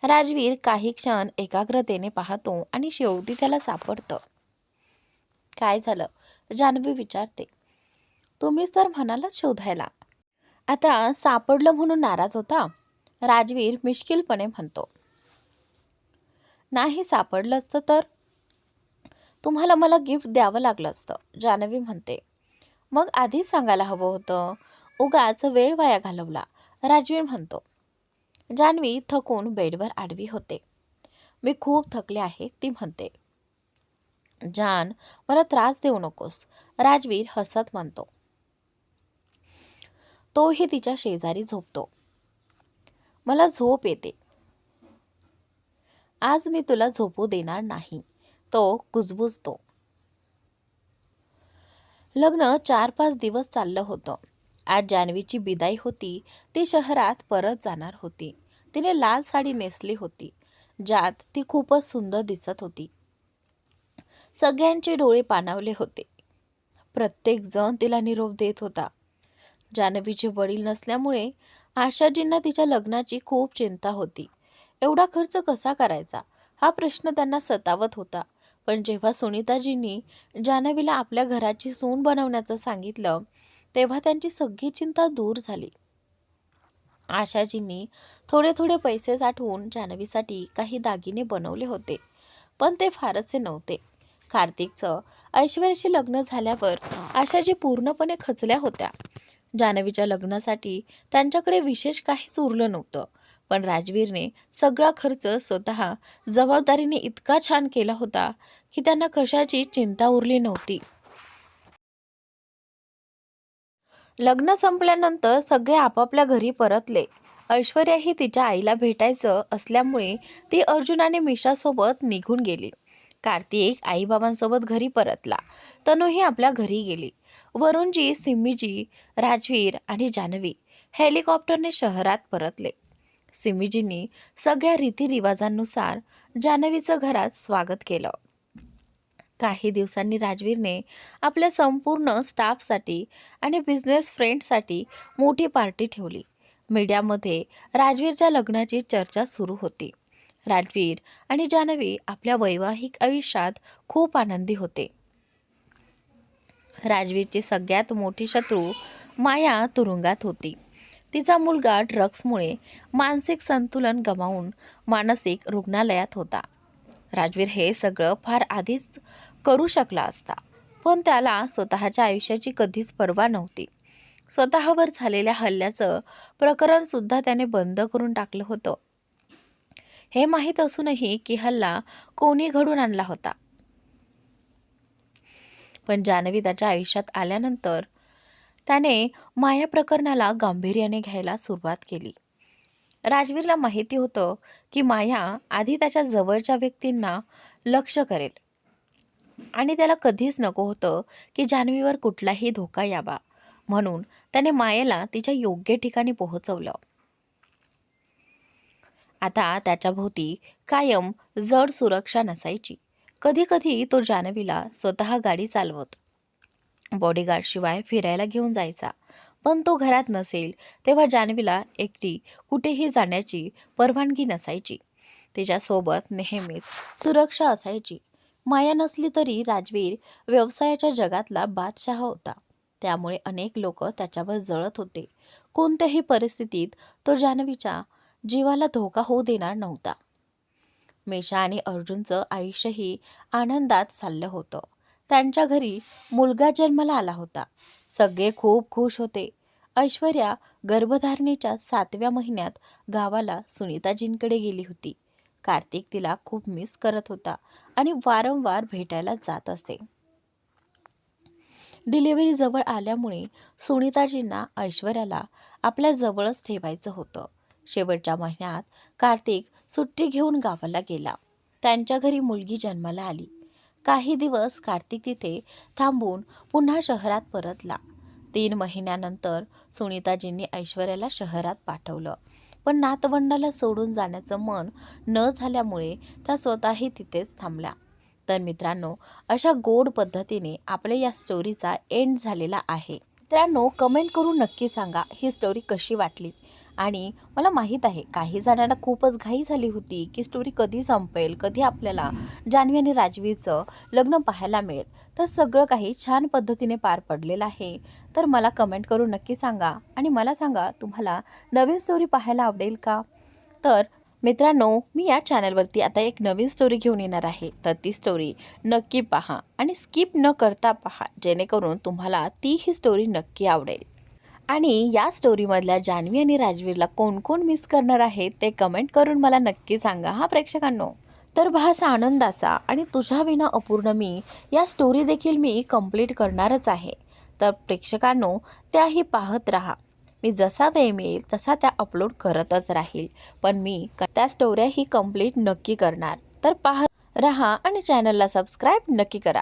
A: राजवीर काही क्षण एकाग्रतेने पाहतो आणि शेवटी त्याला सापडतं. काय झालं, जान्हवी विचारते. तुम्हीच तर म्हणालात शोधायला. आता सापडलं म्हणून नाराज होता, राजवीर मिश्किलपणे म्हणतो. नाही सापडलं असतं तर तुम्हाला मला गिफ्ट द्यावं लागलं असतं, जान्हवी म्हणते. मग आधीच सांगायला हवं होतं, उगाच वेळ वाया घालवला, राजवीर म्हणतो. जान्हवी थकून बेडवर आडवी होते. मी खूप थकले आहे, ती म्हणते. जान, मला त्रास देऊ नकोस, राजवीर हसत म्हणतो. तोही तिच्या शेजारी झोपतो. मला झोप येते, आज मी तुला झोपू देणार नाही, तो कुजबुजतो. लग्न 4-5 दिवस चाललं होतं. आज जान्हवीची बिदाई होती. ती शहरात परत जाणार होती. तिने लाल साडी नेसली होती, ज्यात ती खूपच सुंदर दिसत होती. सगळ्यांचे डोळे पाणावले होते. प्रत्येक जण तिला निरोप देत होता. जान्हवीचे वडील नसल्यामुळे आशाजींना तिच्या लग्नाची खूप चिंता होती. एवढा खर्च कसा करायचा, हा प्रश्न त्यांना सतावत होता. पण जेव्हा सुनीताजींनी जान्हवीला आपल्या घराची सून बनवण्याचं सांगितलं, तेव्हा त्यांची सगळी चिंता दूर झाली. आशाजींनी थोडे थोडे पैसे साठवून जान्हवीसाठी काही दागिने बनवले होते, पण ते फारसे नव्हते. कार्तिकचं ऐश्वर्याशी लग्न झाल्यावर आशाजी पूर्णपणे खचल्या होत्या. जान्हवीच्या लग्नासाठी त्यांच्याकडे विशेष काहीच उरलं नव्हतं. पण राजवीरने सगळा खर्च स्वतः जबाबदारीने इतका छान केला होता की त्यांना कशाची चिंता उरली नव्हती. लग्न संपल्यानंतर सगळे आपापल्या घरी परतले. ऐश्वर्याही तिच्या आईला भेटायचं असल्यामुळे ती अर्जुन आणि मिशासोबत निघून गेली. कार्तिक आईबाबांसोबत घरी परतला. तनूही आपल्या घरी गेली. वरुणजी, सिम्मीजी, राजवीर आणि जान्हवी हेलिकॉप्टरने शहरात परतले. सिम्मीजींनी सगळ्या रीतिरिवाजांनुसार जान्हवीचं घरात स्वागत केलं. काही दिवसांनी राजवीरने आपल्या संपूर्ण स्टाफसाठी आणि बिझनेस फ्रेंड्ससाठी मोठी पार्टी ठेवली. मीडियामध्ये राजवीरच्या लग्नाची चर्चा सुरू होती. राजवीर आणि जान्हवी आपल्या वैवाहिक आयुष्यात खूप आनंदी होते. राजवीरची सगळ्यात मोठी शत्रू माया तुरुंगात होती. तिचा मुलगा ड्रग्समुळे मानसिक संतुलन गमावून मानसिक रुग्णालयात होता. राजवीर हे सगळं फार आधीच करू शकला असता, पण त्याला स्वतःच्या आयुष्याची कधीच पर्वा नव्हती. स्वतःवर झालेल्या हल्ल्याचं प्रकरण सुद्धा त्याने बंद करून टाकलं होतं. हे माहीत असूनही की हल्ला कोणी घडून आणला होता. पण जान्हवी त्याच्या आयुष्यात आल्यानंतर त्याने माया प्रकरणाला गांभीर्याने घ्यायला सुरुवात केली. राजवीरला माहिती होतं की माया आधी त्याच्या जवळच्या व्यक्तींना लक्ष करेल आणि त्याला कधीच नको होतं की जान्हवीवर कुठलाही धोका यावा, म्हणून त्याने मायेला तिच्या योग्य ठिकाणी पोहोचवलं. आता त्याच्याभोवती कायम जड सुरक्षा नसायची. कधी कधी तो जान्हवीला स्वतः गाडी चालवत बॉडीगार्डशिवाय फिरायला घेऊन जायचा. पण तो घरात नसेल तेव्हा जान्हवीला एकटी कुठेही जाण्याची परवानगी नसायची. तिच्यासोबत नेहमीच सुरक्षा असायची. माया नसली तरी राजवीर व्यवसायाच्या जगातला बादशाह होता. त्यामुळे अनेक लोक त्याच्यावर जळत होते. कोणत्याही परिस्थितीत तो जान्हवीच्या जीवाला धोका होऊ देणार नव्हता. मेशा आणि अर्जुनचं आयुष्यही आनंदात चाललं होतं. त्यांच्या घरी मुलगा जन्माला आला होता. सगळे खूप खुश होते. ऐश्वर्या गर्भधारणेच्या 7व्या महिन्यात गावाला सुनीताजींकडे गेली होती. कार्तिक तिला खूप मिस करत होता आणि वारंवार भेटायला जात असे. डिलिव्हरी जवळ आल्यामुळे सुनीताजींना ऐश्वर्याला आपल्या जवळच ठेवायचं होतं. शेवटच्या महिन्यात कार्तिक सुट्टी घेऊन गावाला गेला. त्यांच्या घरी मुलगी जन्माला आली. काही दिवस कार्तिक तिथे थांबून पुन्हा शहरात परतला. 3 महिन्यानंतर सुनीताजींनी ऐश्वर्याला शहरात पाठवलं. पण नातवंडाला सोडून जाण्याचं मन न झाल्यामुळे त्या स्वतःही तिथेच थांबल्या. तर मित्रांनो, अशा गोड पद्धतीने आपल्या या स्टोरीचा एंड झालेला आहे. मित्रांनो, कमेंट करून नक्की सांगा ही स्टोरी कशी वाटली. आणि मला माहीत आहे काही जणांना खूपच घाई झाली होती की स्टोरी कधी संपेल, कधी आपल्याला जान्हवी आणि राजवीरचं लग्न पाहायला मिळेल. तर सगळं काही छान पद्धतीने पार पडलेलं आहे. तर मला कमेंट करून नक्की सांगा आणि मला सांगा तुम्हाला नवीन स्टोरी पाहायला आवडेल का? तर मित्रांनो, मी या चॅनलवरती आता एक नवीन स्टोरी घेऊन येणार आहे. तर ती स्टोरी नक्की पहा आणि स्किप न करता पहा, जेणेकरून तुम्हाला ती ही स्टोरी नक्की आवडेल. आणि या स्टोरीमधल्या जान्हवी आणि राजवीरला कोण कोण मिस करणार आहे ते कमेंट करून मला नक्की सांगा हा प्रेक्षकांनो. तर भास आनंदाचा आणि तुझ्या विना अपूर्ण मी या स्टोरी देखील मी कंप्लीट करणारच आहे. तर प्रेक्षकांनो, त्याही पाहत राहा. मी जसा वेळ मिळेल तसा त्या अपलोड करतच राहील. पण मी त्या स्टोऱ्याही कंप्लीट नक्की करणार. तर पाहत राहा आणि चॅनलला सबस्क्राईब नक्की करा.